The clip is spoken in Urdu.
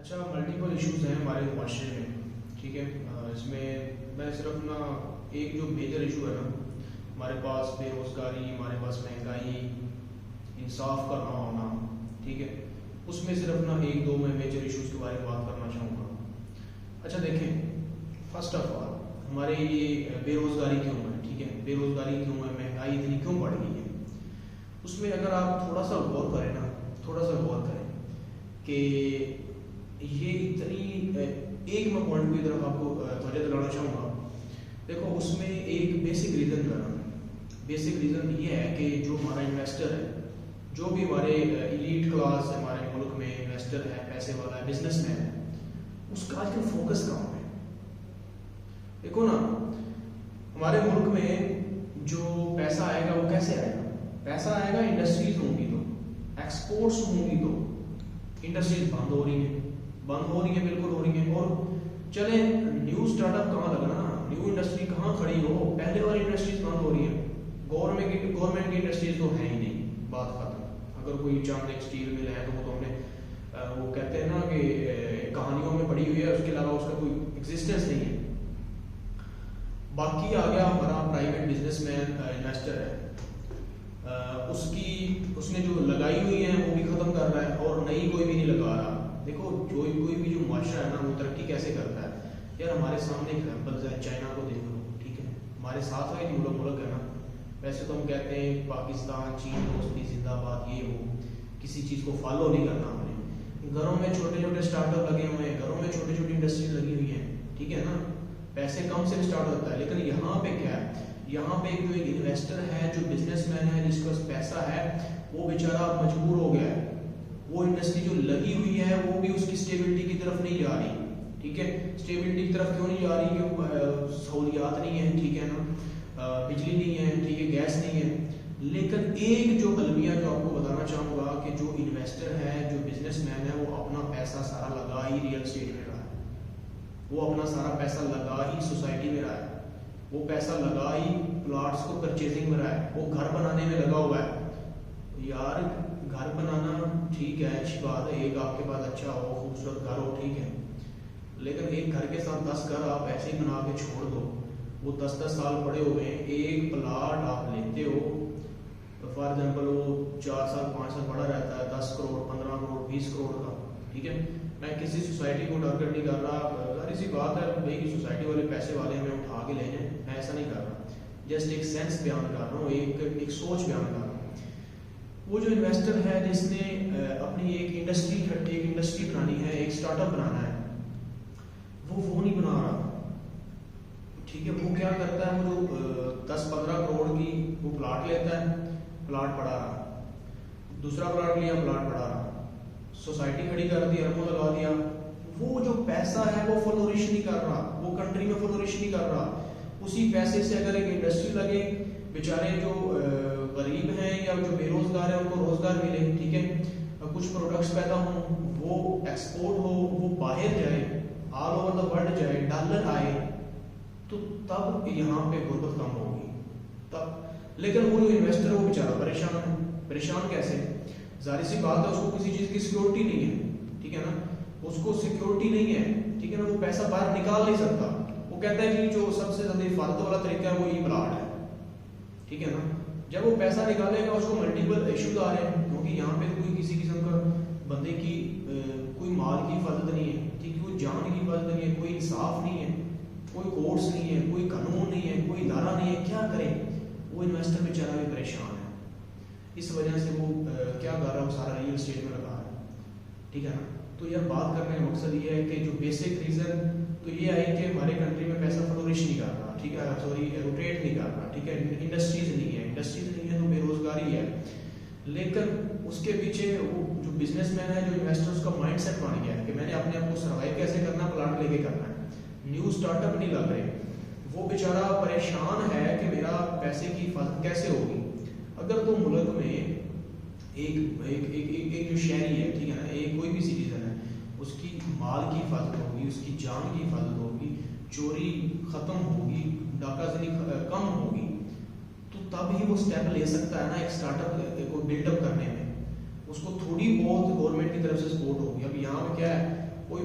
اچھا، ملٹیپل ایشوز ہیں ہمارے معاشرے میں. ٹھیک ہے، اس میں میں صرف نا ایک جو میجر ایشو ہے نا ہمارے پاس بے روزگاری، ہمارے پاس مہنگائی، انصاف کا نہ ہونا، ٹھیک ہے، اس میں صرف نا ایک دو میں میجر ایشوز کے بارے میں بات کرنا چاہوں گا. اچھا دیکھیں، فرسٹ آف آل ہمارے یہ بے روزگاری کیوں ہے؟ ٹھیک ہے، بے روزگاری کیوں ہے، مہنگائی اتنی کیوں بڑھ گئی ہے؟ اس میں اگر آپ تھوڑا سا غور کریں نا، تھوڑا سا غور کریں کہ یہ اتنی ایک میں پوائنٹ کی طرف آپ کو توجہ دلانا چاہوں گا. دیکھو، اس میں ایک بیسک ریزن جو ہے نا، بیسک ریزن یہ ہے کہ جو ہمارا انویسٹر ہے، جو بھی ہمارے ایلیٹ کلاس ہمارے ملک میں انویسٹر ہے، پیسے والا ہے، بزنس مین ہے، اس کا آج کل فوکس کہاں ہے؟ دیکھو نا، ہمارے ملک میں جو پیسہ آئے گا وہ کیسے آئے گا؟ پیسہ آئے گا انڈسٹریز ہوں گی تو، ایکسپورٹس ہوں گی تو. انڈسٹریز بند ہو رہی ہیں، بند ہو رہی ہیں، بالکل ہو رہی ہیں. اور چلیں، نیو اسٹارٹ اپ کہاں لگنا، نیو انڈسٹری کہاں کھڑی ہو؟ پہلے والی انڈسٹریز بند ہو رہی ہیں. گورنمنٹ کی انڈسٹریز تو ہے ہی نہیں، بات ختم. اگر کوئی چاند ایک اسٹیل مل ہے تو وہ تو ہم نے وہ کہتے ہیں نا کہ کہانیوں میں پڑی ہوئی ہے، اس کے علاوہ اس کا کوئی ایگزسٹنس نہیں ہے. باقی آ گیا ہمارا پرائیویٹ بزنس مین انویسٹر ہے، اس نے جو لگائی ہوئی ہیں وہ بھی ختم کر رہا ہے اور نئی کوئی بھی نہیں لگا رہا. دیکھو، کوئی بھی جو معاشرہ ہے نا وہ ترقی کیسے کرتا ہے؟ یار ہمارے سامنے ایگزامپلز ہیں، چائنا کو دیکھ لو. ٹھیک ہے، ہمارے ساتھ والی جو ملک ہے نا، ویسے تو ہم کہتے ہیں پاکستان، چین، دوستی زندہ باد، یہ وہ کسی چیز کو فالو نہیں کرنا ہم نے. گھروں میں چھوٹے چھوٹے اسٹارٹ اپ لگے ہوئے ہیں، گھروں میں چھوٹی چھوٹی انڈسٹریز لگی ہوئی ہیں. ٹھیک ہے نا، پیسے کم سے اسٹارٹ ہوتا ہے. لیکن یہاں پہ کیا ہے؟ یہاں پہ جو ایک انویسٹر ہے، جو بزنس مین ہے، جس کے پاس پیسہ ہے، وہ بیچارہ مجبور ہو گیا ہے. وہ انڈسٹری جو لگی ہوئی ہے وہ بھی اس کی اسٹیبلٹی کی طرف نہیں جا رہی. ٹھیک ہے، اسٹیبلٹی کی طرف کیوں نہیں جا رہی؟ کہ سہولیات نہیں ہیں، ٹھیک ہے نا، بجلی نہیں ہے، ٹھیک ہے، گیس نہیں ہے. لیکن ایک جو المیہ جو آپ کو بتانا چاہوں گا کہ جو انویسٹر ہے، جو بزنس مین ہے، وہ اپنا پیسہ سارا لگا ہی ریئل اسٹیٹ میں رہا ہے. وہ اپنا سارا پیسہ لگا ہی سوسائٹی میں رہا ہے. وہ پیسہ لگا ہی پلاٹس کو پرچیزنگ میں رہا ہے. وہ گھر بنانے میں لگا ہوا ہے. یار گھر بنانا ٹھیک ہے، اچھی بات ہے، ایک آپ کے پاس اچھا ہو، خوبصورت گھر ہو، ٹھیک ہے. لیکن ایک گھر کے ساتھ 10 گھر آپ ایسے ہی بنا کے چھوڑ دو. وہ 10 سال پڑے ہوئے ہیں. ایک پلاٹ آپ لیتے ہو، فار ایگزامپل وہ 4 سال 5 سال بڑا رہتا ہے، 10 کروڑ 15 کروڑ 20 کروڑ کا. ٹھیک ہے، میں کسی سوسائٹی کو ٹارگیٹ نہیں کر رہا. ظاہر سی بات ہے بھائی کہ سوسائٹی والے پیسے والے ہمیں اٹھا کے لے جائیں، میں ایسا نہیں کر رہا. جسٹ ایک سینس بیان کر رہا ہوں، ایک سوچ بیان کر رہا ہوں. وہ جو انویسٹر ہے جس نے اپنی ایک انڈسٹری بنانی ہے، ایک اسٹارٹ اپ بنانا ہے، وہ نہیں بنا رہا. ٹھیک ہے، وہ کیا کرتا ہے؟ وہ جو 10-15 کروڑ کی وہ پلاٹ لیتا ہے، پلاٹ پڑا رہا. دوسرا پلاٹ لیا، پلاٹ پڑا رہا. سوسائٹی کھڑی کر دی، اربوں لگا دیا. وہ جو پیسہ ہے وہ فلورش نہیں کر رہا، وہ کنٹری میں فلورش نہیں کر رہا. اسی پیسے سے اگر ایک انڈسٹری لگے، بیچارے جو غریب ہیں یا جو بے روزگار ہیں ان کو روزگار ملے. ٹھیک ہے، کچھ پروڈکٹس پیدا ہوں، وہ ایکسپورٹ ہو، وہ باہر جائے، آل اوور دا ورلڈ جائے، ڈالر آئے، تو تب یہاں پہ غربت کم ہوگی تب. لیکن وہ جو انویسٹر ہے وہ بیچارہ پریشان ہے. پریشان کیسے؟ ظاہر سی بات ہے، اس کو کسی چیز کی سیکورٹی نہیں ہے. ٹھیک ہے نا، اس کو سیکورٹی نہیں ہے. ٹھیک ہے نا، وہ پیسہ باہر نکال نہیں سکتا. وہ کہتا ہے کہ جو سب سے زیادہ حفاظت والا طریقہ ہے وہ ای پلاٹ ہے. ٹھیک ہے نا، جب وہ پیسہ نکالے گا اس کو ملٹیپل ایشوز آ رہے ہیں، کیونکہ یہاں پہ کوئی کسی قسم کا بندے کی کوئی مال کی حفاظت نہیں ہے. ٹھیک ہے، کوئی جان کی حفاظت نہیں ہے، کوئی انصاف نہیں ہے، کوئی کورٹس نہیں ہے، کوئی قانون نہیں ہے، کوئی ادارہ نہیں ہے. کیا کرے وہ انویسٹر بیچارہ بھی پریشان ہے. اس وجہ سے وہ کیا کر رہا ہے؟ وہ سارا ریئل اسٹیٹ میں لگا رہا ہے. ٹھیک ہے نا، تو یار بات کرنے کا مقصد یہ ہے کہ جو بیسک ریزن تو یہ ہے کہ ہمارے کنٹری میں پیسہ فلورش نہیں کر رہا. ٹھیک ہے، سوری روٹیٹ نہیں کر رہا. ٹھیک ہے، انڈسٹریز نہیں ہے تو بے روزگاری ہے. لیکن اس کے پیچھے وہ جو بزنس مین ہے، جو انویسٹر، اس کا مائنڈ سیٹ بن گیا ہے کہ میں نے اپنے آپ کو سروائیو کیسے کرنا، پلاٹ لے کے کرنا ہے. نیو اسٹارٹ اپ نہیں لگ رہے. وہ بیچارہ پریشان ہے کہ میرا پیسے کی حفاظت کیسے ہوگی. اگر تو ملک میں ایک جو شہری ہے، ٹھیک ہے نا، ایک کوئی بھی سٹیزن ہے، اس کی مال کی حفاظت ہوگی، اس کی جان کی حفاظت ہوگی، چوری ختم ہوگی، ڈاکہ زنی کم ہوگی، تو تب ہی وہ سٹیپ لے سکتا ہے نا ایک اسٹارٹ اپ کو بلڈ اپ کرنے میں. اس کو تھوڑی بہت گورنمنٹ کی طرف سے سپورٹ ہوگی. اب یہاں پہ کیا ہے، کوئی